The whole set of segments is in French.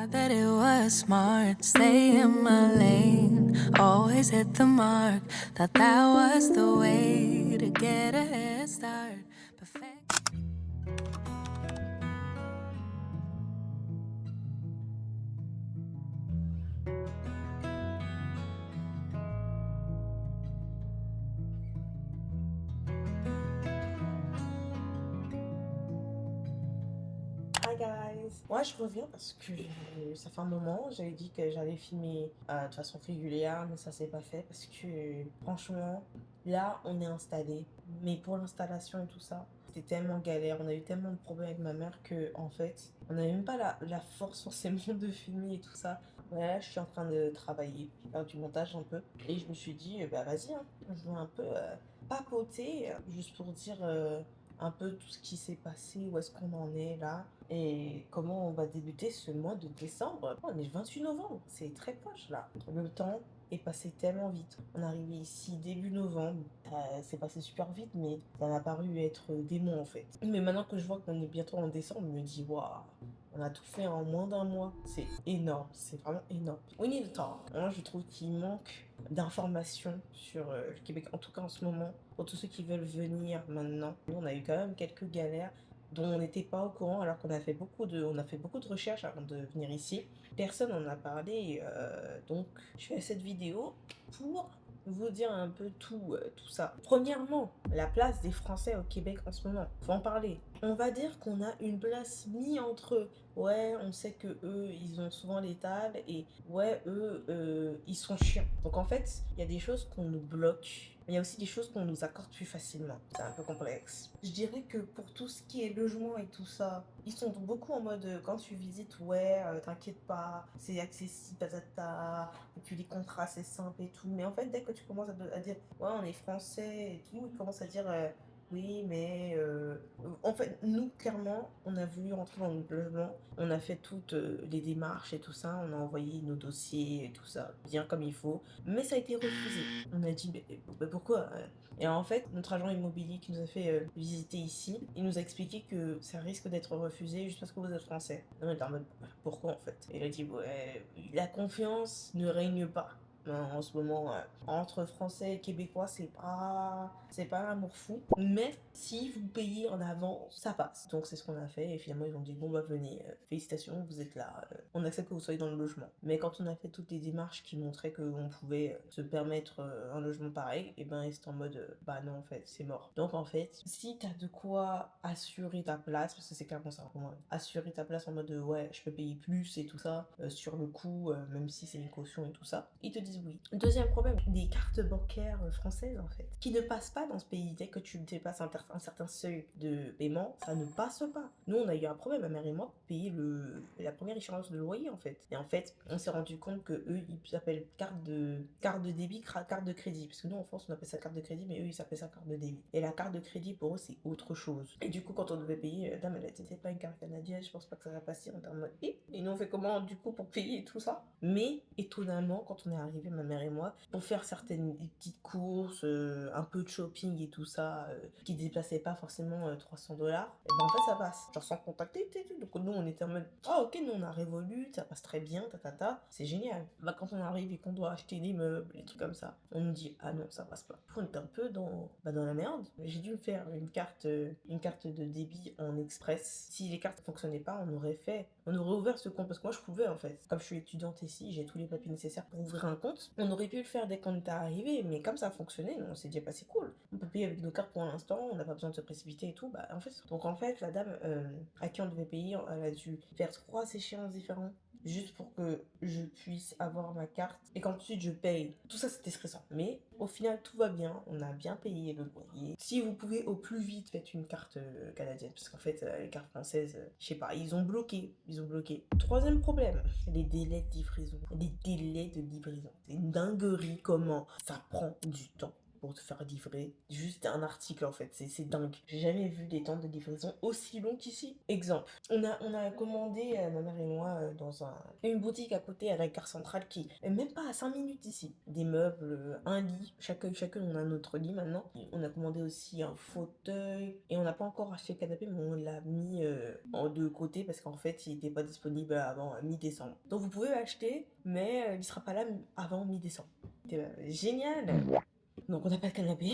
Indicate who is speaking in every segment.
Speaker 1: Thought that it was smart, stay in my lane, always hit the mark. Thought that was the way to get a head start. Perfect.
Speaker 2: Hi guys! Moi je reviens parce que ça fait un moment, j'avais dit que j'allais filmer de façon régulière, mais ça s'est pas fait parce que franchement, là on est installé, mais pour l'installation et tout ça, c'était tellement galère, on a eu tellement de problèmes avec ma mère que en fait, on n'avait même pas la force forcément de filmer et tout ça. Là, je suis en train de travailler, faire du montage un peu, et je me suis dit, bah vas-y, hein, je vais un peu papoter, juste pour dire un peu tout ce qui s'est passé, où est-ce qu'on en est là, et comment on va débuter ce mois de décembre. Oh, on est le 28 novembre, c'est très proche là. Le temps est passé tellement vite. On est arrivé ici début novembre, c'est passé super vite, mais ça m'a paru être des mois en fait. Mais maintenant que je vois qu'on est bientôt en décembre, je me dis, waouh, on a tout fait en moins d'un mois. C'est énorme, c'est vraiment énorme. We need to talk. Moi, je trouve qu'il manque d'informations sur le Québec, en tout cas en ce moment, pour tous ceux qui veulent venir maintenant. Nous, on a eu quand même quelques galères dont on n'était pas au courant alors qu'on a fait on a fait beaucoup de recherches avant de venir ici. Personne n'en a parlé, donc je fais cette vidéo pour vous dire un peu tout ça. Premièrement, la place des Français au Québec en ce moment. Faut en parler. On va dire qu'on a une place mis entre eux. Ouais, on sait que eux, ils ont souvent l'étal et ouais, eux, ils sont chiants. Donc en fait, il y a des choses qu'on nous bloque. Mais il y a aussi des choses qu'on nous accorde plus facilement. C'est un peu complexe. Je dirais que pour tout ce qui est logement et tout ça, ils sont beaucoup en mode quand tu visites, ouais, t'inquiète pas, c'est accessible, tatata, et puis les contrats c'est simple et tout. Mais en fait, dès que tu commences à dire, ouais, on est français et tout, ils commencent à dire, oui, mais en fait, nous, clairement, on a voulu rentrer dans notre logement, on a fait toutes les démarches et tout ça, on a envoyé nos dossiers et tout ça, bien comme il faut, mais ça a été refusé. On a dit, mais pourquoi? Et en fait, notre agent immobilier qui nous a fait visiter ici, il nous a expliqué que ça risque d'être refusé juste parce que vous êtes français. Non, mais en mode, pourquoi en fait? Et il a dit, ouais, la confiance ne règne pas. En ce moment, entre Français et Québécois, c'est pas un amour fou. Mais si vous payez en avant, ça passe. Donc c'est ce qu'on a fait. Et finalement, ils ont dit, bon bah venez, félicitations, vous êtes là. On accepte que vous soyez dans le logement. Mais quand on a fait toutes les démarches qui montraient qu'on pouvait se permettre un logement pareil, et ben c'était en mode, bah non en fait, c'est mort. Donc en fait, si t'as de quoi assurer ta place, parce que c'est clairement ça pour moi, assurer ta place en mode, ouais, je peux payer plus et tout ça, sur le coup, même si c'est une caution et tout ça, ils te disent oui. Deuxième problème, des cartes bancaires françaises en fait, qui ne passent pas dans ce pays. Dès que tu dépasses un certain seuil de paiement, ça ne passe pas. Nous, on a eu un problème, ma mère et moi, pour payer la première échéance de loyer en fait. Et en fait, on s'est rendu compte que eux, ils s'appellent carte de débit, carte de crédit. Parce que nous, en France, on appelle ça carte de crédit, mais eux, ils s'appellent ça carte de débit. Et la carte de crédit, pour eux, c'est autre chose. Et du coup, quand on devait payer, la dame, elle a dit, c'est pas une carte canadienne, je pense pas que ça va passer. On était en mode, et nous, on fait comment, du coup, pour payer et tout ça? Mais, étonnamment, quand on est arrivé, ma mère et moi, pour faire certaines petites courses, un peu de shopping et tout ça, qui déplaçait pas forcément 300 $, et ben en fait ça passe. Genre sans contacter, donc nous on était en mode, ah ok, nous on a Revolut, ça passe très bien, c'est génial. Bah quand on arrive et qu'on doit acheter des meubles, des trucs comme ça, on nous dit, ah non, ça passe pas. On est un peu dans la merde. J'ai dû me faire une carte de débit en express. Si les cartes fonctionnaient pas, on aurait ouvert ce compte, parce que moi je pouvais en fait. Comme je suis étudiante ici, j'ai tous les papiers nécessaires pour ouvrir un compte. On aurait pu le faire dès qu'on était arrivé, mais comme ça fonctionnait, on s'est dit, bah c'est cool. On peut payer avec nos cartes pour l'instant, on n'a pas besoin de se précipiter et tout. Bah en fait, donc en fait, la dame à qui on devait payer, elle a dû faire 3 échéances différentes juste pour que je puisse avoir ma carte et qu'ensuite je paye. Tout ça c'était stressant, mais au final tout va bien, on a bien payé le loyer. Si vous pouvez au plus vite, faites une carte canadienne, parce qu'en fait les cartes françaises, je sais pas, ils ont bloqué. Troisième problème, les délais de livraison. Les délais de livraison, c'est une dinguerie comment ça prend du temps pour te faire livrer juste un article en fait. C'est dingue. J'ai jamais vu des temps de livraison aussi longs qu'ici. Exemple, on a commandé, ma mère et moi, dans une boutique à côté à la gare centrale qui est même pas à 5 minutes ici. Des meubles, un lit. Chacun on a notre lit maintenant. On a commandé aussi un fauteuil et on n'a pas encore acheté le canapé, mais on l'a mis en deux côtés parce qu'en fait il n'était pas disponible avant mi-décembre. Donc vous pouvez l'acheter, mais il sera pas là avant mi-décembre. C'était génial. Donc on n'a pas de canapé.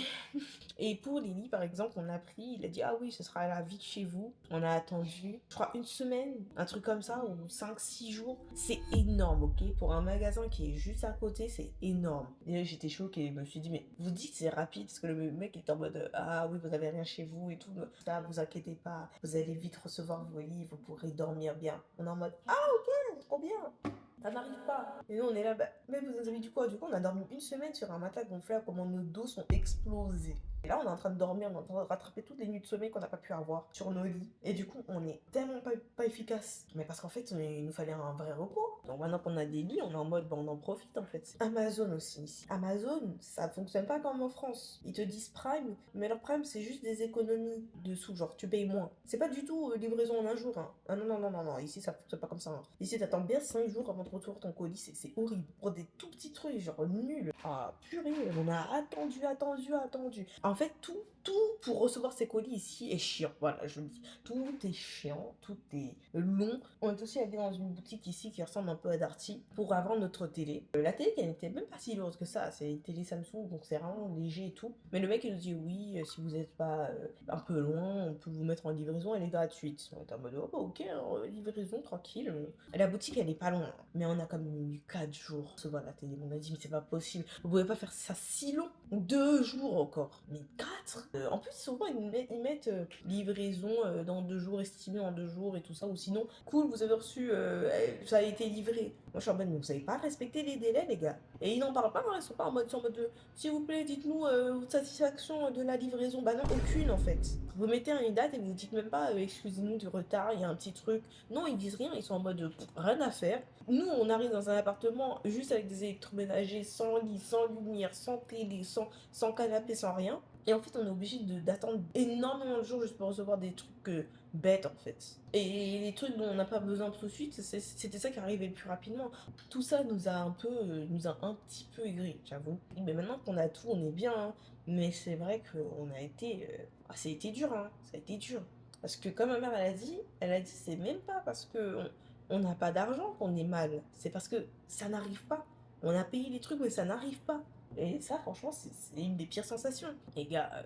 Speaker 2: Et pour les lits, par exemple, on a pris, il a dit, ah oui, ce sera à la vite chez vous. On a attendu, je crois, une semaine, un truc comme ça, ou 5-6 jours. C'est énorme, ok? Pour un magasin qui est juste à côté, c'est énorme. Et là, j'étais choquée, je me suis dit, mais vous dites c'est rapide, parce que le mec était en mode, ah oui, vous avez rien chez vous et tout. Ça, vous inquiétez pas, vous allez vite recevoir vos lits, vous pourrez dormir bien. On est en mode, ah ok, trop bien. Ça n'arrive pas. Et nous, on est là, bah, mais vous avez dit quoi? Du coup, on a dormi une semaine sur un matelas gonflable, comment nos dos sont explosés. Et là, on est en train de dormir, on est en train de rattraper toutes les nuits de sommeil qu'on n'a pas pu avoir sur nos lits. Et du coup, on est tellement pas efficace. Mais parce qu'en fait, il nous fallait un vrai repos. Donc maintenant qu'on a des lits, on est en mode, bah, on en profite en fait. Amazon aussi ici. Amazon, ça fonctionne pas comme en France. Ils te disent Prime, mais leur Prime, c'est juste des économies dessous, genre tu payes moins. C'est pas du tout livraison en un jour. Hein. Ah non, non, non, non, non, ici ça fonctionne pas comme ça. Hein. Ici, t'attends bien 5 jours avant de recevoir ton colis, c'est horrible. Pour des tout petits trucs, genre nuls. Ah, purée, on a attendu. En fait, tout pour recevoir ces colis ici est chiant. Voilà, je le dis. Tout est chiant, tout est long. On est aussi allé dans une boutique ici qui ressemble un peu à Darty pour avoir notre télé. La télé, elle n'était même pas si lourde que ça. C'est une télé Samsung, donc c'est vraiment léger et tout. Mais le mec, il nous dit oui, si vous n'êtes pas un peu loin, on peut vous mettre en livraison, elle est gratuite. On est en mode, oh, bah, ok, livraison, tranquille. La boutique, elle est pas loin. Mais on a quand même eu 4 jours pour recevoir la télé. On a dit, mais c'est pas possible. Vous pouvez pas faire ça si long. 2 jours encore. Mais 4. En plus, souvent, ils mettent livraison dans 2 jours, estimé en 2 jours et tout ça. Ou sinon, cool, vous avez reçu, ça a été livré. Moi, je suis en mode, mais vous savez pas respecter les délais, les gars. Et ils n'en parlent pas, hein, ils sont pas en mode, s'il vous plaît, dites-nous votre satisfaction de la livraison. Bah non, aucune en fait. Vous mettez une date et vous dites même pas, excusez-nous du retard, il y a un petit truc. Non, ils disent rien, ils sont en mode, rien à faire. Nous, on arrive dans un appartement juste avec des électroménagers, sans lit, sans lumière, sans télé, sans canapé, sans rien. Et en fait, on est obligé d'attendre énormément de jours juste pour recevoir des trucs bêtes en fait. Et les trucs dont on n'a pas besoin tout de suite, c'était ça qui arrivait le plus rapidement. Tout ça nous a un petit peu aigris, j'avoue. Mais maintenant qu'on a tout, on est bien. Hein. Mais c'est vrai qu'on a été... ça a été dur, hein. Ça a été dur. Parce que comme ma mère, elle a dit c'est même pas parce que on n'a pas d'argent qu'on est mal. C'est parce que ça n'arrive pas. On a payé les trucs, mais ça n'arrive pas. Et ça, franchement, c'est une des pires sensations. Les gars,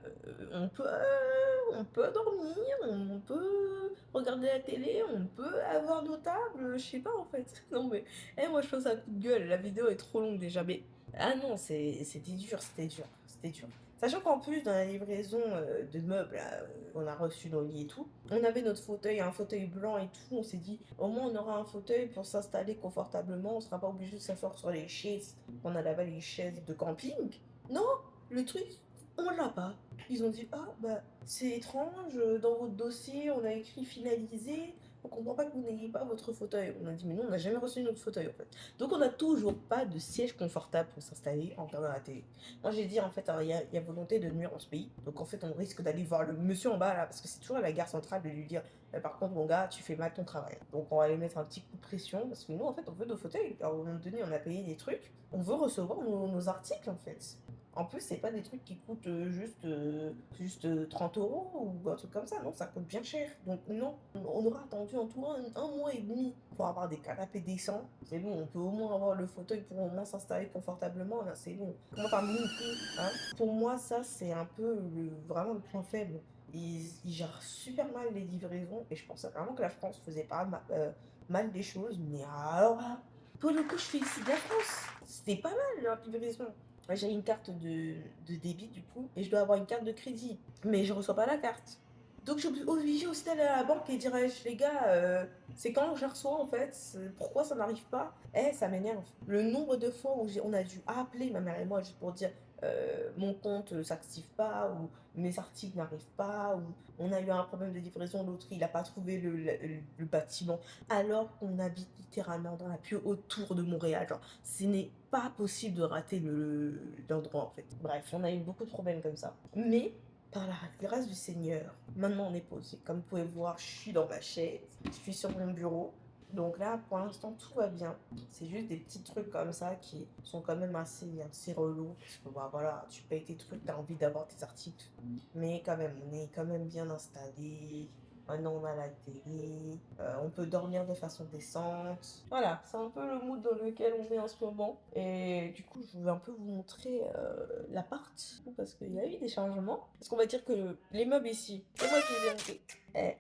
Speaker 2: on peut dormir, on peut regarder la télé, on peut avoir nos tables, je sais pas en fait. Non mais, moi je pense à coup de gueule, la vidéo est trop longue déjà, mais... Ah non, c'était dur. Sachant qu'en plus, dans la livraison de meubles, là, on a reçu nos lits et tout, on avait notre fauteuil, un fauteuil blanc et tout, on s'est dit, au moins on aura un fauteuil pour s'installer confortablement, on sera pas obligé de s'asseoir sur les chaises, on a là-bas les chaises de camping. Non, le truc, on l'a pas. Ils ont dit, ah bah c'est étrange, dans votre dossier on a écrit finalisé, on comprend pas que vous n'ayez pas votre fauteuil. On a dit, mais non, on n'a jamais reçu notre fauteuil en fait. Donc on n'a toujours pas de siège confortable pour s'installer en regardant la télé. Moi j'ai dit en fait, il y a volonté de nuire en ce pays. Donc en fait on risque d'aller voir le monsieur en bas là, parce que c'est toujours à la gare centrale de lui dire, par contre mon gars, tu fais mal ton travail. Donc on va lui mettre un petit coup de pression, parce que nous en fait on veut nos fauteuils. Alors, à un moment donné on a payé des trucs, on veut recevoir nos articles en fait. En plus, c'est pas des trucs qui coûtent juste 30 euros ou un truc comme ça, non, ça coûte bien cher. Donc non, on aura attendu en tout un mois et demi pour avoir des canapés décents. C'est bon, on peut au moins avoir le fauteuil pour au moins s'installer confortablement, là, c'est bon. Comment par minute, hein. Pour moi, ça, c'est un peu vraiment le point faible. Ils gèrent super mal les livraisons et je pensais vraiment que la France faisait pas mal des choses, mais alors là, pour le coup, je félicite la France. C'était pas mal leur livraison. J'ai une carte de débit du coup et je dois avoir une carte de crédit. Mais je reçois pas la carte. Donc je suis obligée aussi d'aller à la banque et dire, les gars, c'est quand je reçois en fait, pourquoi ça n'arrive pas? Ça m'énerve. Le nombre de fois où on a dû appeler ma mère et moi juste pour dire mon compte s'active pas, ou mes articles n'arrivent pas, ou on a eu un problème de livraison, l'autre il n'a pas trouvé le bâtiment, alors qu'on habite littéralement dans la plus haute tour de Montréal. Genre, ce n'est pas possible de rater l'endroit en fait. Bref, on a eu beaucoup de problèmes comme ça. Mais par la grâce du Seigneur, maintenant on est posé. Comme vous pouvez voir, je suis dans ma chaise, je suis sur mon bureau. Donc là, pour l'instant, tout va bien. C'est juste des petits trucs comme ça qui sont quand même assez relous. Parce que bah, voilà, tu payes tes trucs, tu as envie d'avoir tes articles. Mais quand même, on est quand même bien installé. Maintenant, on a la télé. On peut dormir de façon décente. Voilà, c'est un peu le mood dans lequel on est en ce moment. Et du coup, je vais un peu vous montrer l'appart. Parce qu'il y a eu des changements. Parce qu'on va dire que les meubles ici, c'est moi qui les ai montés.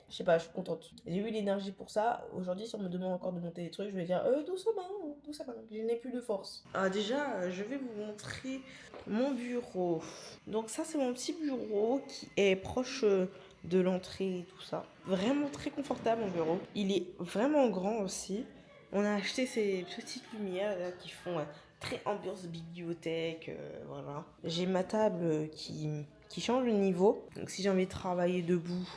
Speaker 2: Je sais pas, je suis contente. J'ai eu l'énergie pour ça. Aujourd'hui, si on me demande encore de monter des trucs, je vais dire doucement, doucement. Je n'ai plus de force. Déjà, je vais vous montrer mon bureau. Donc ça, c'est mon petit bureau qui est proche de l'entrée et tout ça. Vraiment très confortable mon bureau. Il est vraiment grand aussi. On a acheté ces petites lumières là qui font très ambiance bibliothèque. Voilà. J'ai ma table qui change de niveau. Donc si j'ai envie de travailler debout,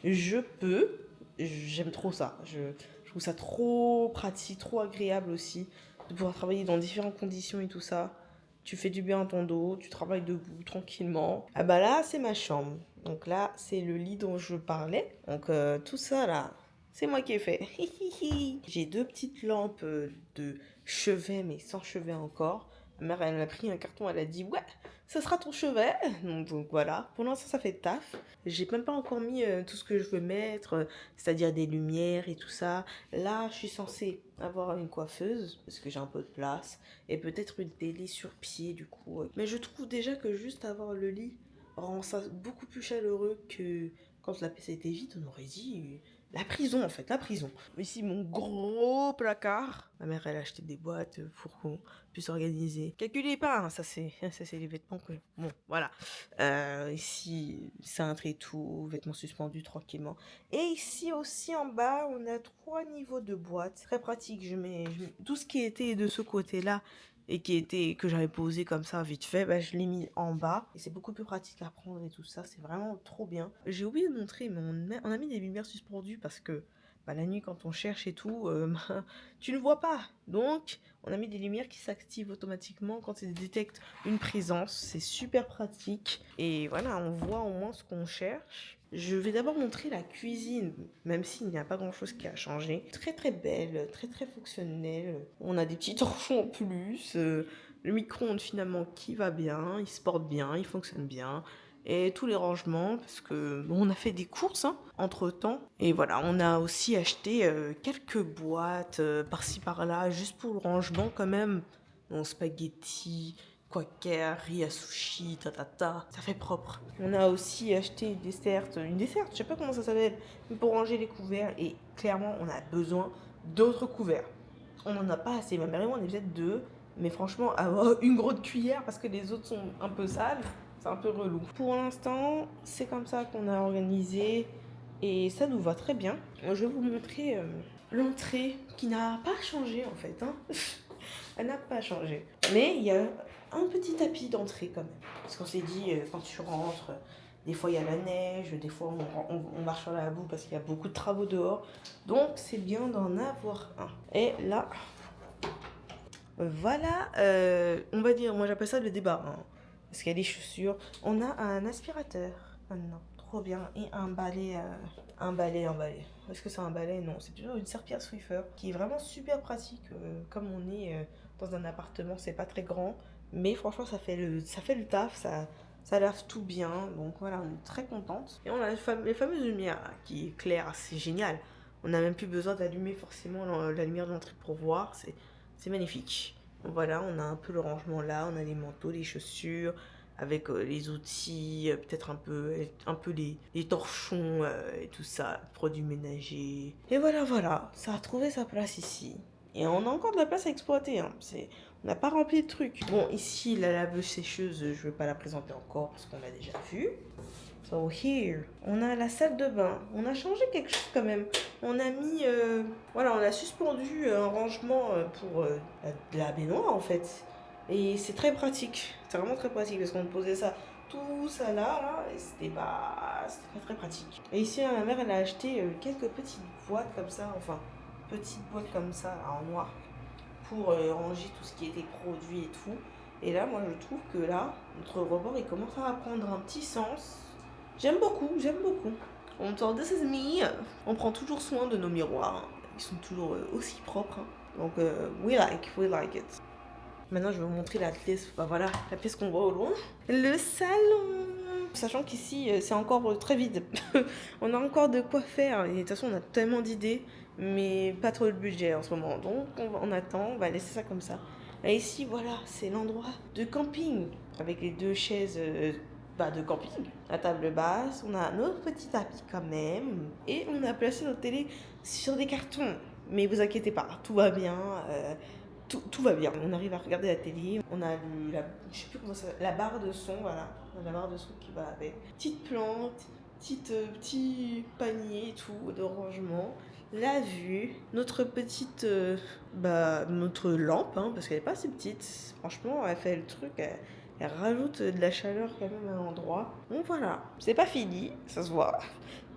Speaker 2: je peux. J'aime trop ça. Je trouve ça trop pratique, trop agréable aussi de pouvoir travailler dans différentes conditions et tout ça. Tu fais du bien à ton dos, tu travailles debout tranquillement. Ah bah là, c'est ma chambre. Donc là, c'est le lit dont je parlais. Donc tout ça là, c'est moi qui ai fait. J'ai 2 petites lampes de chevet, mais sans chevet encore. Ma mère, elle a pris un carton, elle a dit ouais, ça sera ton chevet. Donc voilà, pour l'instant ça fait taf. J'ai même pas encore mis tout ce que je veux mettre, c'est-à-dire des lumières et tout ça. Là, je suis censée avoir une coiffeuse parce que j'ai un peu de place et peut-être une télé sur pied du coup. Mais je trouve déjà que juste avoir le lit rend ça beaucoup plus chaleureux que quand la pièce était vide. On aurait dit la prison en fait, la prison. Ici mon gros placard. Ma mère elle a acheté des boîtes pour qu'on puisse organiser. Calculez pas, hein, ça c'est les vêtements que... Bon voilà. Ici cintre et tout, vêtements suspendus tranquillement. Et ici aussi en bas on a 3 niveaux de boîtes. Très pratique, je mets tout ce qui était de ce côté là et que j'avais posé comme ça vite fait, bah, je l'ai mis en bas et c'est beaucoup plus pratique à prendre et tout ça, c'est vraiment trop bien. J'ai oublié de montrer, mais on a mis des lumières suspendues parce que bah, la nuit quand on cherche et tout, tu ne vois pas. Donc on a mis des lumières qui s'activent automatiquement quand ils détectent une présence, c'est super pratique et voilà, on voit au moins ce qu'on cherche. Je vais d'abord montrer la cuisine, même s'il n'y a pas grand chose qui a changé. Très très belle, très très fonctionnelle. On a des petits torchons en plus. Le micro-ondes finalement qui va bien, il se porte bien, il fonctionne bien. Et tous les rangements, parce que bon, on a fait des courses entre temps. Et voilà, on a aussi acheté quelques boîtes par-ci par-là, juste pour le rangement quand même. Bon, spaghetti, quaker, riz à sushi, ça fait propre. On a aussi acheté une desserte, je sais pas comment ça s'appelle, mais pour ranger les couverts. Et clairement, on a besoin d'autres couverts. On n'en a pas assez, ma mère et moi, on est peut-être 2. Mais franchement, avoir une grosse cuillère parce que les autres sont un peu sales, c'est un peu relou. Pour l'instant, c'est comme ça qu'on a organisé et ça nous va très bien. Je vais vous montrer l'entrée qui n'a pas changé en fait. Elle n'a pas changé. Mais il y a un petit tapis d'entrée quand même. Parce qu'on s'est dit, quand tu rentres, des fois il y a la neige, des fois on marche sur la boue parce qu'il y a beaucoup de travaux dehors. Donc c'est bien d'en avoir un. Et là, voilà, on va dire, moi j'appelle ça le débarras. Parce qu'il y a des chaussures. On a un aspirateur maintenant. Trop bien. Et un balai. Un balai. Est-ce que c'est un balai? Non, c'est plutôt une serpillière Swiffer qui est vraiment super pratique. Comme on est dans un appartement, c'est pas très grand. Mais franchement, ça fait le taf. Ça lave tout bien. Donc voilà, on est très contente. Et on a les fameuses lumières là, qui éclairent. C'est génial. On n'a même plus besoin d'allumer forcément la lumière de l'entrée pour voir. C'est magnifique. Voilà, on a un peu le rangement là. On a les manteaux, les chaussures avec les outils, peut-être un peu les torchons et tout ça, produits ménagers. Et voilà, ça a trouvé sa place ici. Et on a encore de la place à exploiter, on n'a pas rempli de trucs. Bon, ici, la laveuse sécheuse, je ne vais pas la présenter encore parce qu'on l'a déjà vue. So here, on a la salle de bain. On a changé quelque chose quand même. On a mis, voilà, on a suspendu un rangement pour la baignoire en fait. Et c'est très pratique. C'est vraiment très pratique parce qu'on posait ça, tout ça là, et c'était pas très pratique. Et ici, ma mère, elle a acheté quelques petites boîtes comme ça, enfin, petites boîtes comme ça en noir pour ranger tout ce qui était produit et tout. Et là, moi, je trouve que là, notre rebord, il commence à prendre un petit sens. J'aime beaucoup, j'aime beaucoup. On entend This is me. On prend toujours soin de nos miroirs. Ils sont toujours aussi propres. Donc, we like it. Maintenant, je vais vous montrer la pièce. Bah, voilà, la pièce qu'on voit au loin. Le salon. Sachant qu'ici, c'est encore très vide. On a encore de quoi faire. Et de toute façon, on a tellement d'idées, mais pas trop de budget en ce moment. Donc, on attend. On va laisser ça comme ça. Et ici, voilà, c'est l'endroit de camping. Avec les 2 chaises de camping. La table basse. On a notre petit tapis quand même. Et on a placé notre télé sur des cartons. Mais vous inquiétez pas, tout va bien. Tout va bien. On arrive à regarder la télé. On a je sais plus comment ça s'appelle, la barre de son, voilà. On a la barre de son qui va avec. Petite plante, petit panier et tout de rangement. La vue, notre petite, notre lampe, hein, parce qu'elle est pas assez petite. Franchement, elle fait le truc, elle rajoute de la chaleur quand même à l'endroit. Donc voilà, c'est pas fini, ça se voit.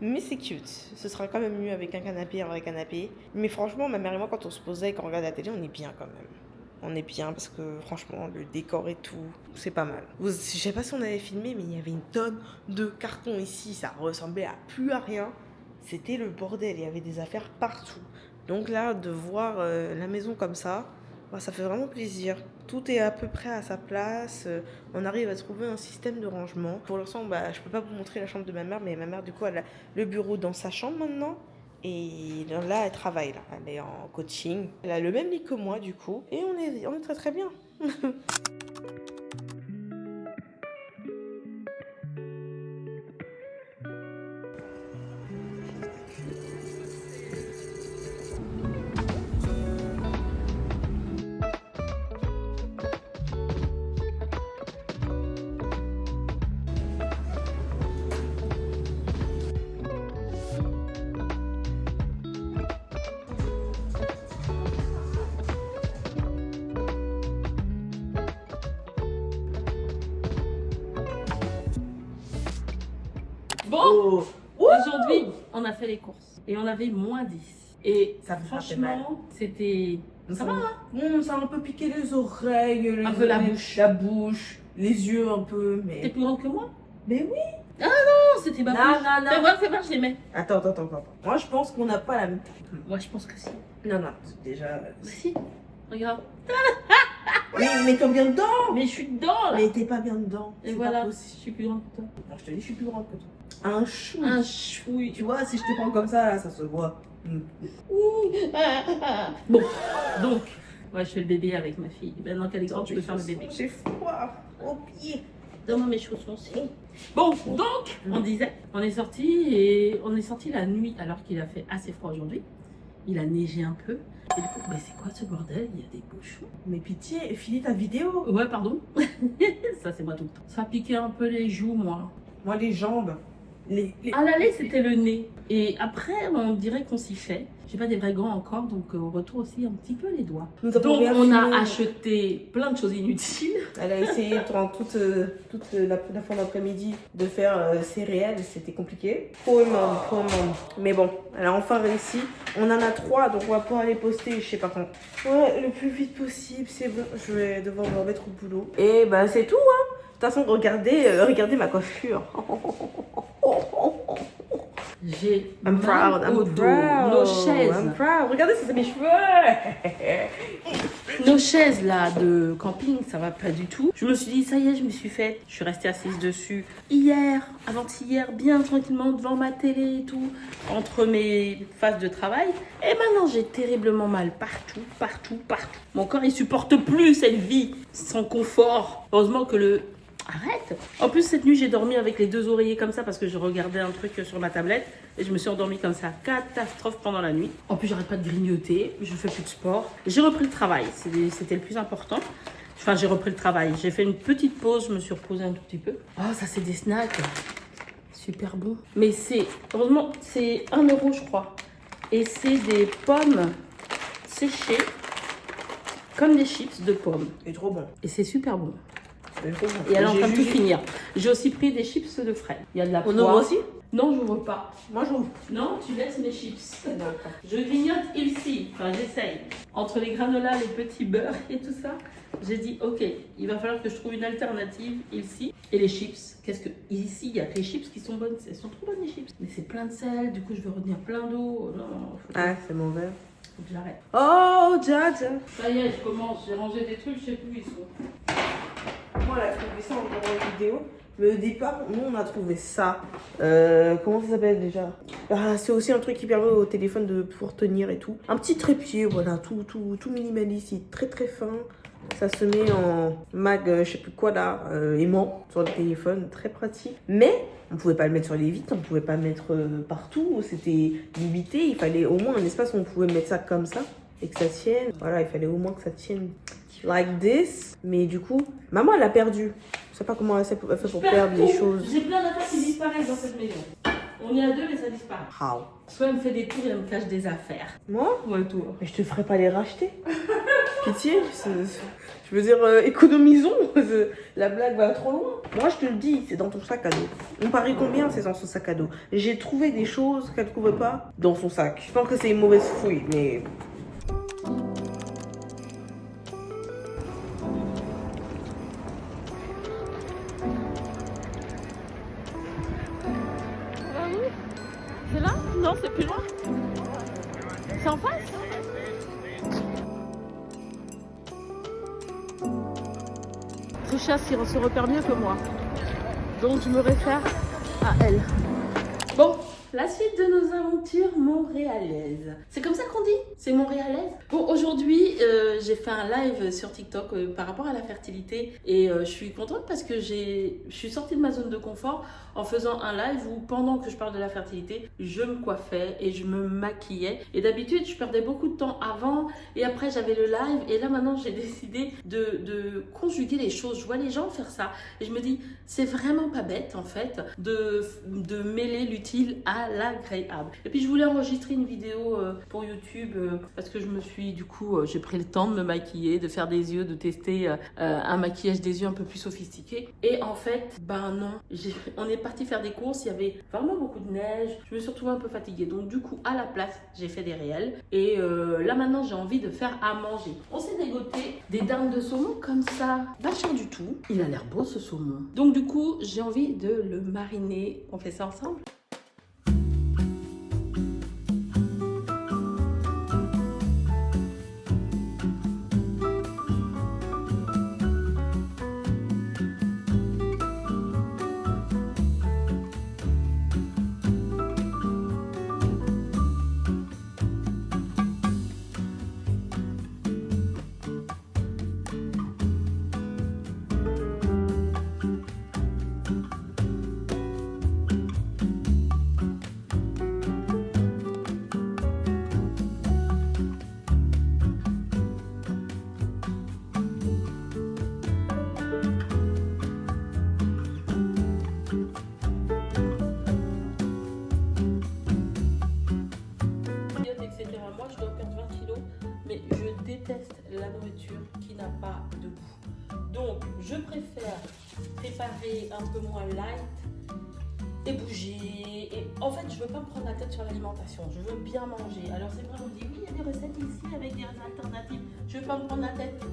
Speaker 2: Mais c'est cute. Ce sera quand même mieux avec un canapé, un vrai canapé. Mais franchement, ma mère et moi, quand on se posait et qu'on regarde la télé, on est bien quand même. On est bien parce que franchement, le décor et tout, c'est pas mal. Je sais pas si on avait filmé, mais il y avait une tonne de cartons ici. Ça ressemblait à plus à rien. C'était le bordel. Il y avait des affaires partout. Donc là, de voir la maison comme ça, ça fait vraiment plaisir. Tout est à peu près à sa place. On arrive à trouver un système de rangement. Pour l'instant, je peux pas vous montrer la chambre de ma mère, mais ma mère, du coup, elle a le bureau dans sa chambre maintenant. Et là, elle travaille, là. Elle est en coaching. Elle a le même lit que moi, du coup. Et on est très très bien.
Speaker 3: Bon, aujourd'hui, on a fait les courses et on avait -10. Et
Speaker 2: Ça me fait mal.
Speaker 3: franchement, c'était... Ça va, hein?
Speaker 2: Ça a un peu piqué les oreilles,
Speaker 3: Un peu la bouche.
Speaker 2: la bouche, les yeux un peu,
Speaker 3: T'es
Speaker 2: mais...
Speaker 3: plus grande que moi?
Speaker 2: Mais oui.
Speaker 3: Non, c'était ma
Speaker 2: Non,
Speaker 3: bouche.
Speaker 2: non, non.
Speaker 3: Fais voir, je les mets.
Speaker 2: Attends. Moi, je pense qu'on n'a pas la même taille.
Speaker 3: Moi, je pense que si.
Speaker 2: Non, c'est déjà...
Speaker 3: Si, regarde.
Speaker 2: Mais t'es bien dedans.
Speaker 3: Mais je suis dedans, là.
Speaker 2: Mais t'es pas bien dedans.
Speaker 3: Et
Speaker 2: C'est
Speaker 3: voilà,
Speaker 2: pas
Speaker 3: je
Speaker 2: possible.
Speaker 3: suis plus grande que toi.
Speaker 2: Non, je te dis, je suis plus grande que toi. Un chou.
Speaker 3: Un chouille.
Speaker 2: Tu vois, si je te prends comme ça, là, ça se voit.
Speaker 3: Bon, donc, moi, je fais le bébé avec ma fille. Maintenant qu'elle est grande, je peux faire le bébé.
Speaker 2: J'ai froid au pied.
Speaker 3: Donne-moi mes chaussons aussi. Bon, donc, on disait, on est sorti la nuit alors qu'il a fait assez froid aujourd'hui. Il a neigé un peu. Et du coup, mais c'est quoi ce bordel? Il y a des bouchons.
Speaker 2: Mais pitié, finis ta vidéo.
Speaker 3: Ouais, pardon. Ça, c'est moi tout le temps. Ça piquait un peu les joues, moi.
Speaker 2: Moi, les jambes.
Speaker 3: À l'aller, c'était le nez. Et après, on dirait qu'on s'y fait. J'ai pas des vrais gants encore, donc au retour aussi un petit peu les doigts.
Speaker 2: Nous avons
Speaker 3: Donc,
Speaker 2: rien
Speaker 3: on
Speaker 2: filmé.
Speaker 3: a acheté plein de choses inutiles.
Speaker 2: Elle a essayé pendant toute la fin d'après-midi de faire céréales, c'était compliqué. Pauvre maman. Mais bon, elle a enfin réussi. On en a 3, donc on va pouvoir les poster, je sais pas quand. Ouais, le plus vite possible, c'est bon. Je vais devoir me remettre au boulot. Et c'est tout, hein. De toute façon, regardez ma coiffure.
Speaker 3: J'ai
Speaker 2: I'm proud,
Speaker 3: mal au dos. Nos chaises.
Speaker 2: I'm proud. Regardez, ça c'est mes cheveux.
Speaker 3: Nos chaises là de camping, ça va pas du tout. Je me suis dit, ça y est, je me suis faite. Je suis restée assise dessus hier, avant-hier, bien tranquillement devant ma télé et tout, entre mes phases de travail. Et maintenant, j'ai terriblement mal partout. Mon corps, il supporte plus cette vie sans confort. Heureusement que le... Arrête! En plus, cette nuit, j'ai dormi avec les 2 oreillers comme ça parce que je regardais un truc sur ma tablette et je me suis endormie comme ça. Catastrophe pendant la nuit. En plus, j'arrête pas de grignoter, je fais plus de sport. J'ai repris le travail, c'était le plus important. Enfin, j'ai repris le travail. J'ai fait une petite pause, je me suis reposée un tout petit peu. Oh, ça, c'est des snacks. super bon. Mais c'est, heureusement, c'est 1 euro, je crois. Et c'est des pommes séchées, comme des chips de pommes.
Speaker 2: C'est trop bon.
Speaker 3: Et c'est super bon.
Speaker 2: C'est trop bon.
Speaker 3: Et elle est en train de tout
Speaker 2: jugé.
Speaker 3: finir. J'ai aussi pris des chips de fraises. Il y a de la
Speaker 2: On
Speaker 3: poire.
Speaker 2: ouvre aussi?
Speaker 3: Non, je n'ouvre pas.
Speaker 2: Moi, j'ouvre.
Speaker 3: Non, tu laisses mes chips.
Speaker 2: D'accord.
Speaker 3: Je grignote ici. Enfin, j'essaye. Entre les granolas, les petits beurres et tout ça, j'ai dit, ok, il va falloir que je trouve une alternative ici. Et les chips, qu'est-ce que... Ici, il y a que les chips qui sont bonnes. Elles sont trop bonnes, les chips. Mais c'est plein de sel, du coup, je vais retenir plein d'eau. Non, faut
Speaker 2: Ah, c'est mauvais.
Speaker 3: que j'arrête.
Speaker 2: Oh, Jaja.
Speaker 3: Ça y est, je commence. J'ai rangé des trucs, je sais plus où ils sont.
Speaker 2: Moi, elle a trouvé ça en regardant une vidéo. Mais au départ, nous, on a trouvé ça. Comment ça s'appelle déjà? Ah, c'est aussi un truc qui permet au téléphone de pouvoir tenir et tout. Un petit trépied, voilà, tout minimaliste, il est très très fin. Ça se met en mag, je sais plus quoi là, aimant sur le téléphone, très pratique. Mais on pouvait pas le mettre sur les vitres, on pouvait pas le mettre partout, c'était limité. Il fallait au moins un espace où on pouvait mettre ça comme ça et que ça tienne. Voilà, il fallait au moins que ça tienne like this. Mais du coup, maman elle a perdu. Je sais pas comment elle fait pour perdre les choses.
Speaker 3: J'ai plein d'affaires qui disparaissent dans cette maison. On est à 2 mais ça disparaît.
Speaker 2: How?
Speaker 3: Soit elle me fait des tours et elle me cache des affaires.
Speaker 2: Moi?
Speaker 3: Ouais, toi.
Speaker 2: Mais je te ferai pas les racheter. Pitié. Je veux dire, économisons. La blague va trop loin. Moi, je te le dis, c'est dans ton sac à dos. On parie combien c'est dans son sac à dos? J'ai trouvé des choses qu'elle ne trouvait pas dans son sac. Je pense que c'est une mauvaise fouille, mais...
Speaker 3: C'est là? Non, c'est plus loin. C'est en face? Trisha se repère mieux que moi. Donc je me réfère à elle. Bon, la suite de nos aventures montréalaises. C'est comme ça qu'on dit? C'est montréalaise? Bon, aujourd'hui, j'ai fait un live sur TikTok par rapport à la fertilité. Et je suis contente parce que je suis sortie de ma zone de confort en faisant un live où pendant que je parle de la fertilité, je me coiffais et je me maquillais. Et d'habitude, je perdais beaucoup de temps avant et après j'avais le live. Et là maintenant, j'ai décidé de conjuguer les choses. Je vois les gens faire ça et je me dis, c'est vraiment pas bête en fait de mêler l'utile à l'agréable. Et puis je voulais enregistrer une vidéo pour YouTube parce que je me suis du coup, j'ai pris le temps de me maquiller, de faire des yeux, de tester un maquillage des yeux un peu plus sophistiqué. Et en fait, ben non, on est parti faire des courses, il y avait vraiment beaucoup de neige, je me suis retrouvée un peu fatiguée. Donc du coup, à la place, j'ai fait des réels. Et là maintenant, j'ai envie de faire à manger. On s'est dégoté des dindes de saumon comme ça, pas cher du tout. Il a l'air beau ce saumon. Donc du coup, j'ai envie de le mariner. On fait ça ensemble? Moi, je dois perdre 20 kilos, mais je déteste la nourriture qui n'a pas de goût. Donc, je préfère préparer un peu moins light et bouger. Et en fait, je veux pas me prendre la tête sur l'alimentation. Je veux bien manger. Alors, c'est vrai, on me dit oui, il y a des recettes ici avec des alternatives. Je veux pas me prendre la tête.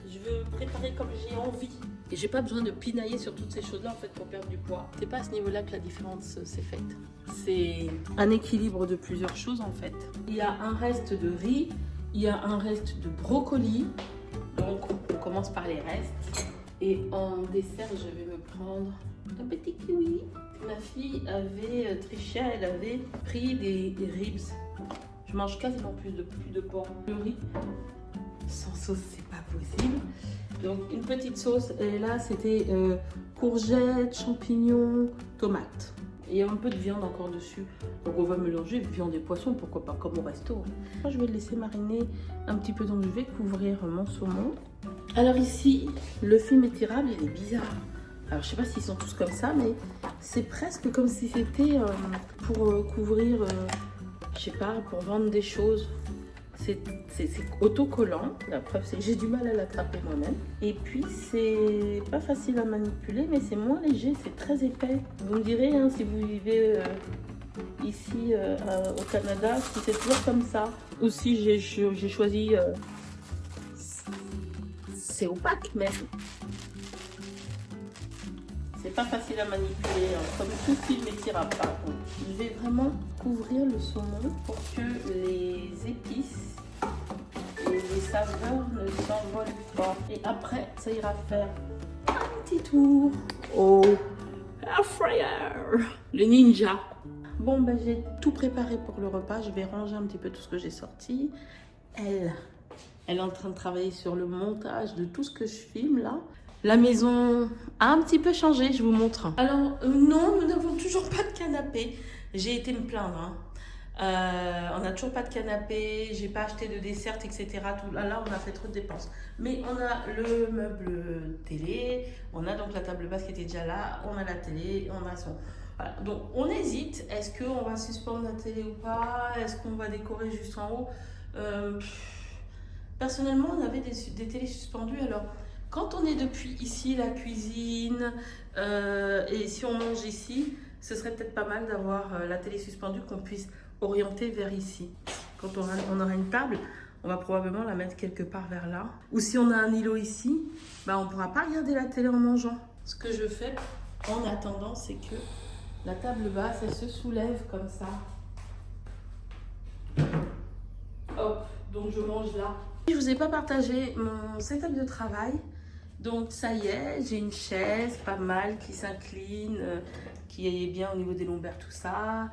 Speaker 3: Je veux préparer comme j'ai envie. Et j'ai pas besoin de pinailler sur toutes ces choses-là en fait pour perdre du poids. C'est pas à ce niveau-là que la différence s'est faite. C'est un équilibre de plusieurs choses en fait. Il y a un reste de riz, il y a un reste de brocoli. Donc on commence par les restes. Et en dessert, je vais me prendre un petit kiwi. Ma fille avait, Trisha, elle avait pris des ribs. Je mange quasiment plus de porc. Le riz sans sauce, c'est pas possible. Donc une petite sauce, et là c'était courgettes, champignons, tomates. Et un peu de viande encore dessus. Donc on va mélanger viande et poisson, pourquoi pas, comme au resto. Moi, je vais le laisser mariner un petit peu, donc je vais couvrir mon saumon. Alors ici, le film étirable, il est bizarre. Alors je sais pas s'ils sont tous comme ça, mais c'est presque comme si c'était pour couvrir, je sais pas, pour vendre des choses. C'est autocollant, la preuve c'est que j'ai du mal à l'attraper moi-même. Et puis c'est pas facile à manipuler, mais c'est moins léger, c'est très épais. Vous me direz hein, si vous vivez ici au Canada, si c'est toujours comme ça. Ou si j'ai choisi... c'est opaque même. C'est pas facile à manipuler, hein. Comme tout film n'étire pas. Donc, je vais vraiment couvrir le saumon pour que les épices et les saveurs ne s'envolent pas. Et après, ça ira faire un petit tour au air fryer, le ninja. Bon, ben j'ai tout préparé pour le repas. Je vais ranger un petit peu tout ce que j'ai sorti. Elle est en train de travailler sur le montage de tout ce que je filme là. La maison a un petit peu changé, je vous montre. Alors non, nous n'avons toujours pas de canapé. J'ai été me plaindre. Hein. On n'a toujours pas de canapé, j'ai pas acheté de dessert, etc. Tout, là, on a fait trop de dépenses. Mais on a le meuble télé, on a donc la table basse qui était déjà là, on a la télé, on a son... Voilà. Donc on hésite, est-ce qu'on va suspendre la télé ou pas? Est-ce qu'on va décorer juste en haut? Personnellement, on avait des télés suspendues, alors... Quand on est depuis ici, la cuisine, et si on mange ici, ce serait peut-être pas mal d'avoir la télé suspendue qu'on puisse orienter vers ici. Quand on aura une table, on va probablement la mettre quelque part vers là. Ou si on a un îlot ici, bah on ne pourra pas regarder la télé en mangeant. Ce que je fais en attendant, c'est que la table basse, elle se soulève comme ça. Hop, donc je mange là. Je ne vous ai pas partagé mon setup de travail. Donc ça y est, j'ai une chaise pas mal qui s'incline, qui est bien au niveau des lombaires, tout ça.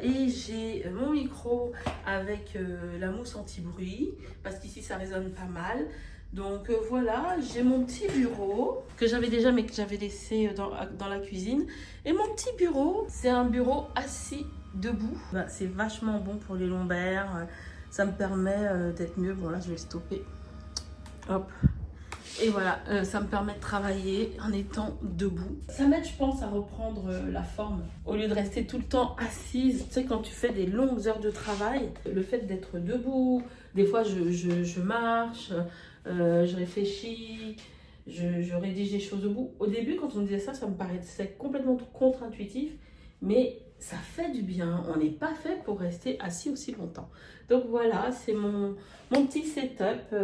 Speaker 3: Et j'ai mon micro avec la mousse anti-bruit, parce qu'ici ça résonne pas mal. Donc voilà, j'ai mon petit bureau, que j'avais déjà mais que j'avais laissé dans la cuisine. Et mon petit bureau, c'est un bureau assis debout. Bah, c'est vachement bon pour les lombaires, ça me permet d'être mieux. Bon là je vais le stopper. Hop. Et voilà, ça me permet de travailler en étant debout. Ça m'aide, je pense, à reprendre la forme. Au lieu de rester tout le temps assise, tu sais, quand tu fais des longues heures de travail, le fait d'être debout, des fois je marche, je réfléchis, je rédige des choses debout. Au début, quand on me disait ça, ça me paraissait complètement contre-intuitif, mais ça fait du bien. On n'est pas fait pour rester assis aussi longtemps. Donc voilà, c'est mon petit setup.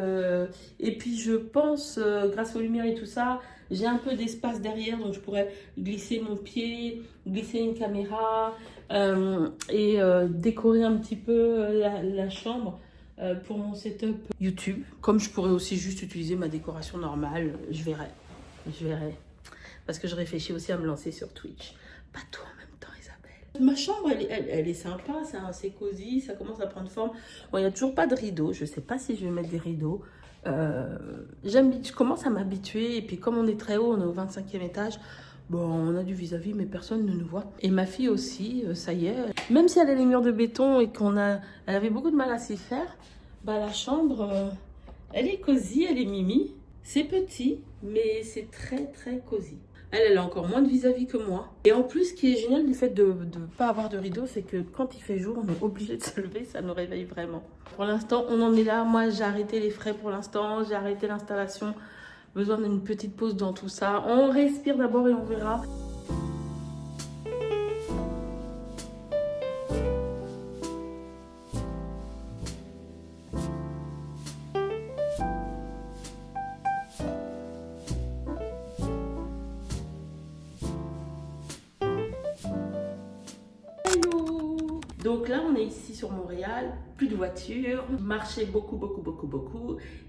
Speaker 3: Et puis je pense, grâce aux lumières et tout ça, j'ai un peu d'espace derrière, donc je pourrais glisser mon pied, glisser une caméra et décorer un petit peu la chambre pour mon setup YouTube. Comme je pourrais aussi juste utiliser ma décoration normale, je verrai. Parce que je réfléchis aussi à me lancer sur Twitch. Pas tout en même temps, Isabelle. Ma chambre, elle est sympa, c'est assez cosy, ça commence à prendre forme. Bon, il n'y a toujours pas de rideaux, je ne sais pas si je vais mettre des rideaux. Je commence à m'habituer, et puis comme on est très haut, on est au 25e étage, bon, on a du vis-à-vis, mais personne ne nous voit. Et ma fille aussi, ça y est, même si elle a les murs de béton et elle avait beaucoup de mal à s'y faire, bah la chambre, elle est cosy, elle est mimi. C'est petit, mais c'est très très cosy. Elle a encore moins de vis-à-vis que moi. Et en plus, ce qui est génial du fait de ne pas avoir de rideau, c'est que quand il fait jour, on est obligé de se lever, ça nous réveille vraiment. Pour l'instant, on en est là. Moi, j'ai arrêté les frais pour l'instant, j'ai arrêté l'installation. Besoin d'une petite pause dans tout ça. On respire d'abord et on verra. Donc là, on est ici sur Montréal, plus de voiture, marcher beaucoup.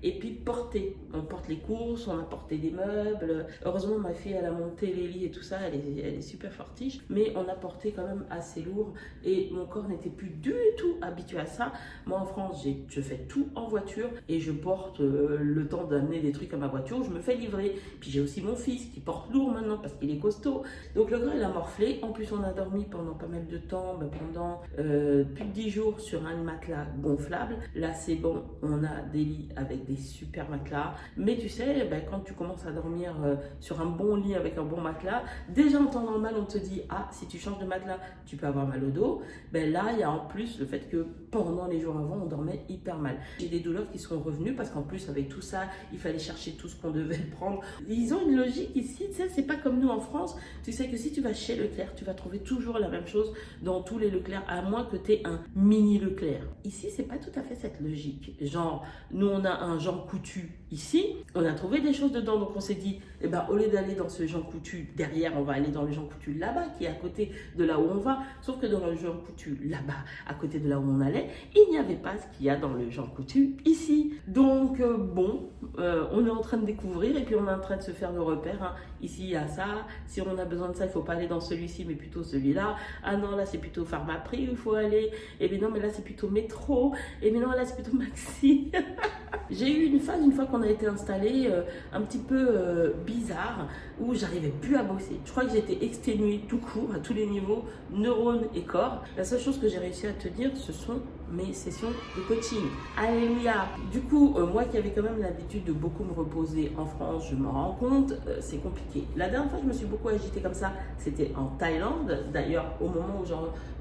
Speaker 3: Et puis porter. On porte les courses, on a porté des meubles. Heureusement, ma fille, elle a monté les lits et tout ça, elle est super fortiche. Mais on a porté quand même assez lourd et mon corps n'était plus du tout habitué à ça. Moi, en France, je fais tout en voiture et je porte le temps d'amener des trucs à ma voiture. Je me fais livrer. Puis j'ai aussi mon fils qui porte lourd maintenant parce qu'il est costaud. Donc le gars, il a morflé. En plus, on a dormi pendant pas mal de temps, pendant plus de 10 jours sur un matelas gonflable. Là, c'est bon, on a des lits avec des super matelas. Mais tu sais, ben, quand tu commences à dormir sur un bon lit avec un bon matelas, déjà en temps normal, on te dit, ah, si tu changes de matelas, tu peux avoir mal au dos. Ben là, il y a en plus le fait que pendant les jours avant, on dormait hyper mal. J'ai des douleurs qui sont revenues parce qu'en plus, avec tout ça, il fallait chercher tout ce qu'on devait prendre. Ils ont une logique ici, tu sais, c'est pas comme nous en France. Tu sais que si tu vas chez Leclerc, tu vas trouver toujours la même chose dans tous les Leclerc, à moins que tu aies un mini Leclerc. Ici, c'est pas tout à fait cette logique. Genre, nous, on a un Jean Coutu ici, on a trouvé des choses dedans, donc on s'est dit, eh ben, au lieu d'aller dans ce Jean Coutu derrière, on va aller dans le Jean Coutu là-bas, qui est à côté de là où on va. Sauf que dans le Jean Coutu là-bas, à côté de là où on allait, il n'y avait pas ce qu'il y a dans le Jean Coutu ici. Donc, on est en train de découvrir et puis on est en train de se faire le repère. Hein. Ici, il y a ça. Si on a besoin de ça, il ne faut pas aller dans celui-ci, mais plutôt celui-là. Ah non, là, c'est plutôt Pharmaprix où il faut aller. Et bien non, mais là, c'est plutôt Métro. Et bien non, là, c'est plutôt Maxi. J'ai eu une phase, une fois qu'on a été installé, un petit peu bizarre, où j'arrivais plus à bosser. Je crois que j'étais exténuée tout court, à tous les niveaux, neurones et corps. La seule chose que j'ai réussi à tenir, ce sont mes sessions de coaching. Alléluia. Du coup, moi qui avais quand même l'habitude de beaucoup me reposer en France, je me rends compte, c'est compliqué. La dernière fois que je me suis beaucoup agitée comme ça, c'était en Thaïlande. D'ailleurs, au moment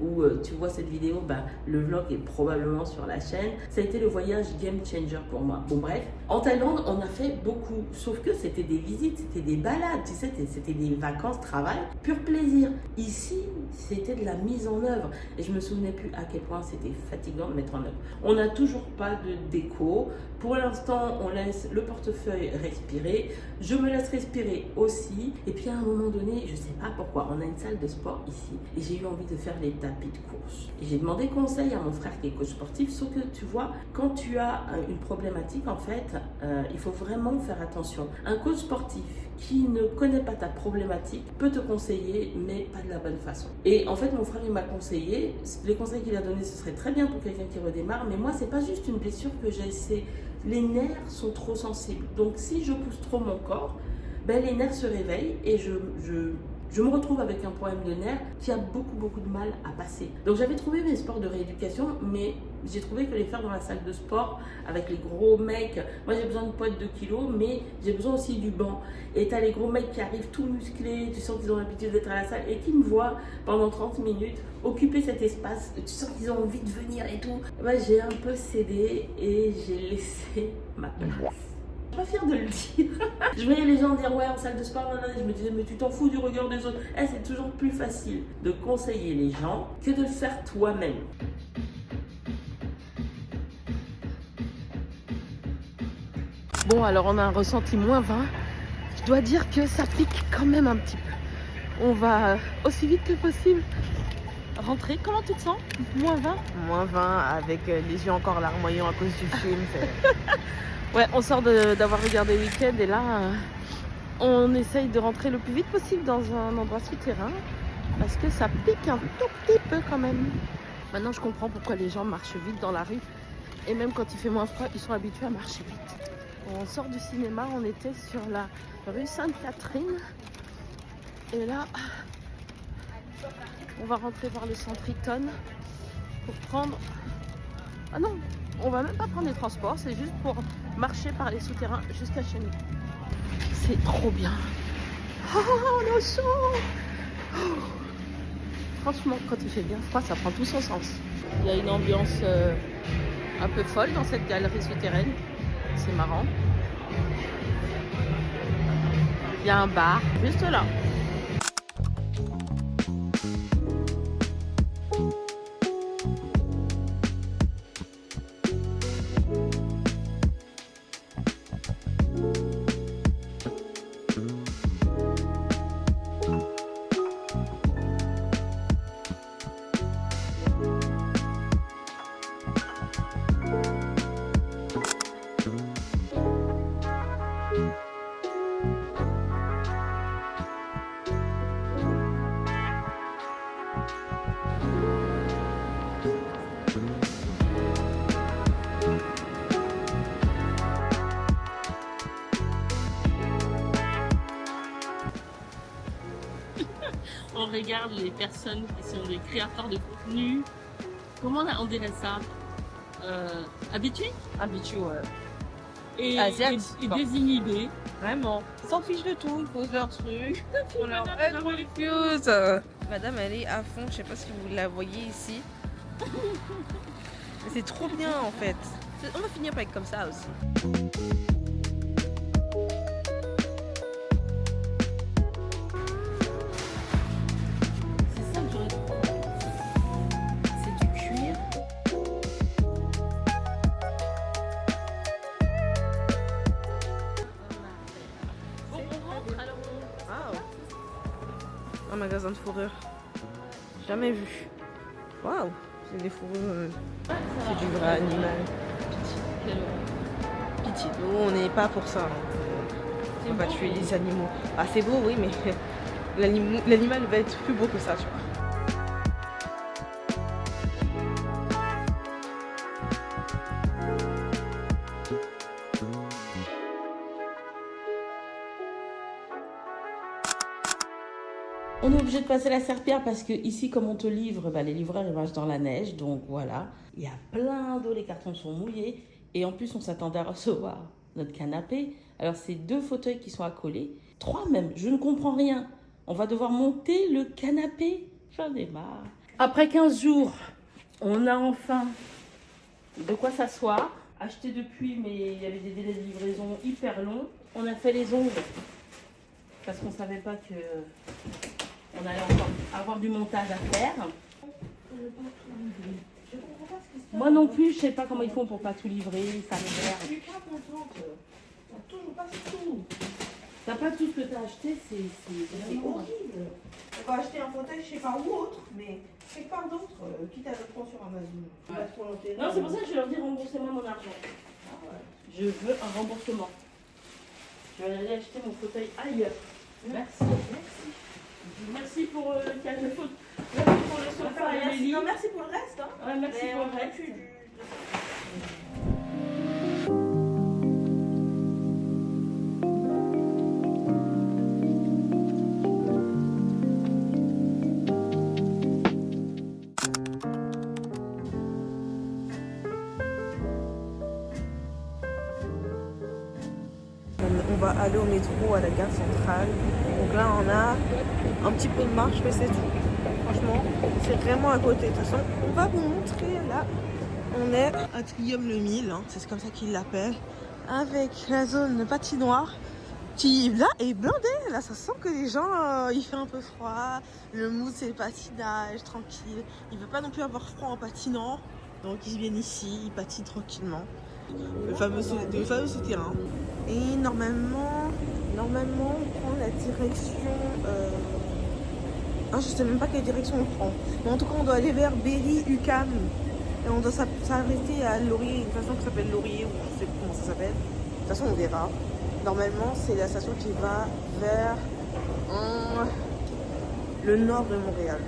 Speaker 3: où tu vois cette vidéo, le vlog est probablement sur la chaîne. Ça a été le voyage game changer pour moi. Bon bref, en Thaïlande, on a fait beaucoup, sauf que c'était des visites, c'était des balades, tu sais, c'était des vacances, travail, pur plaisir. Ici, c'était de la mise en œuvre et je me souvenais plus à quel point c'était fatigant de mettre en œuvre. On n'a toujours pas de déco. Pour l'instant, on laisse le portefeuille respirer. Je me laisse respirer aussi. Et puis à un moment donné, je ne sais pas pourquoi, on a une salle de sport ici et j'ai eu envie de faire les tapis de course. Et j'ai demandé conseil à mon frère qui est coach sportif, sauf que tu vois, quand tu as une problématique, en fait, il faut vraiment faire attention. Un coach sportif qui ne connaît pas ta problématique peut te conseiller, mais pas de la bonne façon. Et en fait, mon frère, il m'a conseillé. Les conseils qu'il a donnés, ce serait très bien pour quelqu'un qui redémarre, mais moi, c'est pas juste une blessure que j'ai, c'est les nerfs sont trop sensibles. Donc, si je pousse trop mon corps, les nerfs se réveillent et je me retrouve avec un problème de nerfs qui a beaucoup de mal à passer. Donc j'avais trouvé mes sports de rééducation, mais j'ai trouvé que les faire dans la salle de sport avec les gros mecs, moi j'ai besoin de poids de 2 kilos, mais j'ai besoin aussi du banc. Et t'as les gros mecs qui arrivent tout musclés, tu sens qu'ils ont l'habitude d'être à la salle et qui me voient pendant 30 minutes occuper cet espace, tu sens qu'ils ont envie de venir et tout. J'ai un peu cédé et j'ai laissé ma place. Je suis pas fière de le dire. Je voyais les gens dire ouais en salle de sport, je me disais mais tu t'en fous du regard des autres. C'est toujours plus facile de conseiller les gens que de le faire toi-même. Bon alors on a un ressenti moins 20. Je dois dire que ça pique quand même un petit peu. On va aussi vite que possible rentrer. Comment tu te sens? Moins 20?
Speaker 2: Moins 20 avec les yeux encore larmoyants à cause du film.
Speaker 3: Ouais, on sort d'avoir regardé Week-end et là, on essaye de rentrer le plus vite possible dans un endroit souterrain parce que ça pique un tout petit peu quand même. Maintenant, je comprends pourquoi les gens marchent vite dans la rue et même quand il fait moins froid, ils sont habitués à marcher vite. On sort du cinéma, on était sur la rue Sainte-Catherine et là, on va rentrer par le Centre-Eaton pour prendre... Ah non, on va même pas prendre les transports, c'est juste pour marcher par les souterrains jusqu'à chez nous. C'est trop bien. Oh, on est chaud. Oh. Franchement, quand il fait bien froid, ça prend tout son sens. Il y a une ambiance un peu folle dans cette galerie souterraine. C'est marrant. Il y a un bar juste là. On regarde les personnes qui sont des créateurs de contenu Comment on dirait ça Habitué.
Speaker 2: Habitué, ouais.
Speaker 3: Et,
Speaker 2: Asiate,
Speaker 3: et
Speaker 2: bon.
Speaker 3: désinhibé.
Speaker 2: Vraiment. Ils s'en fichent de tout, ils posent leur truc. On leur refuse. Madame, elle est à fond, je sais pas si vous la voyez ici. Mais c'est trop bien en fait. On va finir par être comme ça aussi.
Speaker 3: C'est ça que j'aurais trouvé. C'est du cuir. Bon, on rentre alors.
Speaker 2: Waouh. Un magasin de fourrure. Jamais vu. Waouh. C'est des fourrures. C'est du vrai animal. Pitié. Nous, on n'est pas pour ça. On va pas tuer les animaux. Ah, c'est beau, oui, mais l'animal va être plus beau que ça, tu vois.
Speaker 3: On est obligé de passer la serpillère parce que ici, comme on te livre, bah, les livreurs ils marchent dans la neige, donc voilà. Il y a plein d'eau, les cartons sont mouillés et en plus on s'attendait à recevoir notre canapé. Alors c'est 2 fauteuils qui sont accolés, 3 même. Je ne comprends rien. On va devoir monter le canapé. J'en ai marre. Après 15 jours, on a enfin de quoi s'asseoir. Acheté depuis, mais il y avait des délais de livraison hyper longs. On a fait les ongles parce qu'on savait pas que on allait encore avoir du montage à faire. Moi non plus, je sais pas comment ils font pour pas tout livrer, ça m'énerve.
Speaker 2: Je suis pas contente. T'as toujours pas tout.
Speaker 3: T'as pas tout ce que t'as acheté, c'est
Speaker 2: C'est horrible. On va acheter un fauteuil, je sais pas où autre, mais quelque part d'autre, quitte à le prendre sur Amazon.
Speaker 3: Ouais. Non, c'est pour ça que je leur dis remboursez-moi mon argent. Je veux un remboursement. Je vais aller acheter mon fauteuil ailleurs. Merci. Merci pour le café faute. Merci pour le sofa et les lits.
Speaker 2: Non, merci pour le reste. Hein.
Speaker 3: Ouais, merci
Speaker 2: Mais
Speaker 3: pour
Speaker 2: on
Speaker 3: le
Speaker 2: aurait
Speaker 3: reste.
Speaker 2: pu On va aller au métro à la gare centrale. Donc là, on a un petit peu de marche, mais c'est tout. Franchement, c'est vraiment à côté. De toute façon, on va vous montrer là. On est à Trium-le-Mille, hein, c'est comme ça qu'ils l'appellent, avec la zone patinoire qui là est blindée. Là, ça sent que les gens, il fait un peu froid. Le mood, c'est le patinage, tranquille. Il veut pas non plus avoir froid en patinant. Donc ils viennent ici, ils patinent tranquillement. Le fameux souterrain. Et normalement, on prend la direction. Je sais même pas quelle direction on prend. Mais en tout cas, on doit aller vers Berry, UCAM. Et on doit s'arrêter à Laurier, une station qui s'appelle Laurier, ou je sais plus comment ça s'appelle. De toute façon, on verra. Normalement, c'est la station qui va vers le nord de Montréal.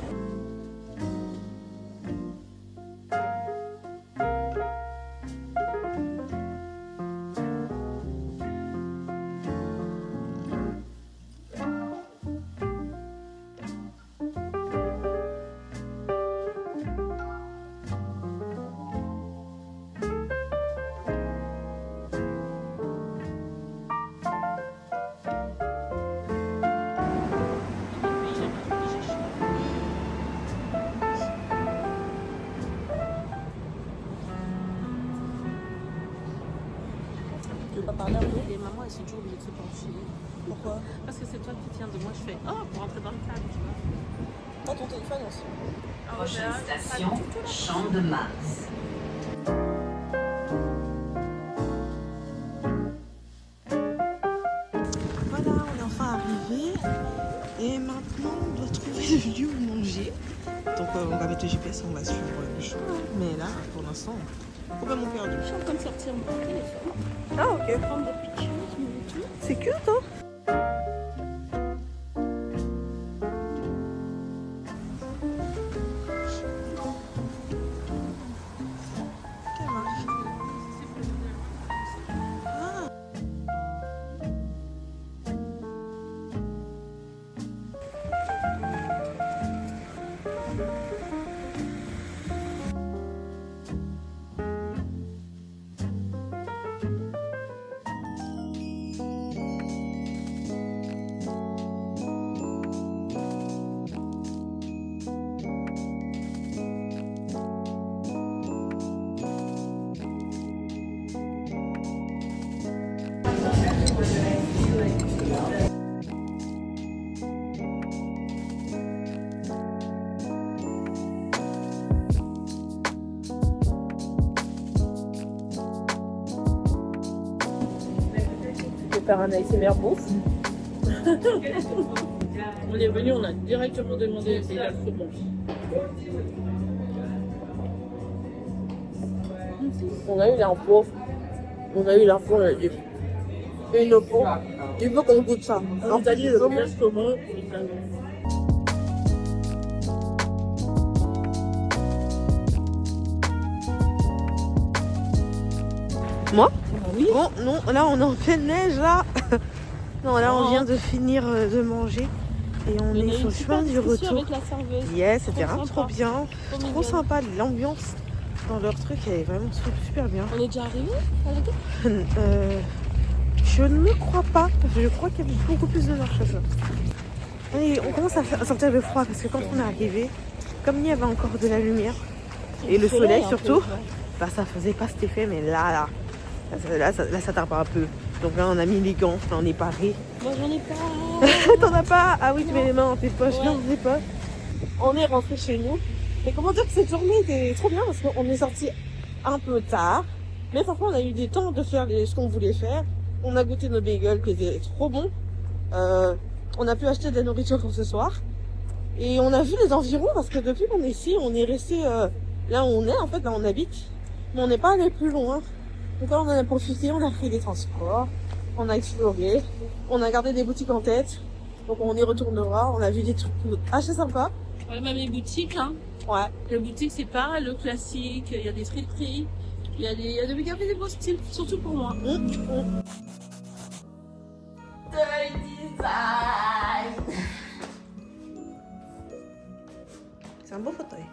Speaker 3: Je vais pas parler à vous. Les mamans, elles sont toujours obligées de se pencher.
Speaker 2: Pourquoi?
Speaker 3: Parce que c'est toi qui tiens de moi, je fais oh pour entrer dans le cadre, tu vois.
Speaker 2: Prends ton téléphone aussi.
Speaker 4: Prochaine station, Champ de Mars.
Speaker 2: Voilà, on est enfin arrivé. Et maintenant, on doit trouver le lieu où manger. Donc, on va mettre le GPS, on va suivre le chemin. Mais là, pour l'instant, complètement perdu.
Speaker 3: Je suis en train de sortir mon téléphone,
Speaker 2: Ah, ok.
Speaker 3: prendre des pictures, et tout.
Speaker 2: C'est cute, hein? Quelle marque? Ah.
Speaker 3: faire un ASMR bouffe. On est venu, on a directement demandé des saumon. On a eu l'info. On a eu l'info, on a dit. Il faut qu'on goûte ça. En Italie, le saumon.
Speaker 2: Moi?
Speaker 3: Oui.
Speaker 2: Bon, non, là on est en pleine neige là. Non, là on vient de finir de manger et on est sur le chemin du retour.
Speaker 3: Avec la serveuse.
Speaker 2: Yes, c'était
Speaker 3: Trop
Speaker 2: vraiment trop
Speaker 3: sympa.
Speaker 2: bien. Trop sympa, l'ambiance dans leur truc elle est vraiment super bien.
Speaker 3: On est déjà arrivé à la gare?
Speaker 2: Je ne crois pas, je crois qu'il y a beaucoup plus de marche à ça. Et on commence à sentir le froid parce que quand on est arrivé, comme il y avait encore de la lumière et le soleil surtout, bah ça faisait pas cet effet, mais là ça tarde un peu. Donc là on a mis les gants, là on est paré.
Speaker 3: Moi j'en ai pas.
Speaker 2: T'en as pas? Ah oui, tu mets les mains dans tes poches,
Speaker 3: Ouais.
Speaker 2: viens dans tes poches. On est rentré chez nous. Et comment dire que cette journée était trop bien parce qu'on est sorti un peu tard. Mais franchement on a eu du temps de faire ce qu'on voulait faire. On a goûté nos bagels qui étaient trop bons. On a pu acheter de la nourriture pour ce soir. Et on a vu les environs parce que depuis qu'on est ici, on est resté là où on est, en fait, là où on habite. Mais on n'est pas allé plus loin. Donc là, on en a profité, on a pris des transports, on a exploré, on a gardé des boutiques en tête. Donc on y retournera, on a vu des trucs assez sympas.
Speaker 3: Ouais, même les boutiques, hein.
Speaker 2: Ouais.
Speaker 3: Les boutiques, c'est pas le classique. Il y a des friperies. Il y a de garder des beaux styles, surtout pour moi.
Speaker 2: C'est un beau fauteuil.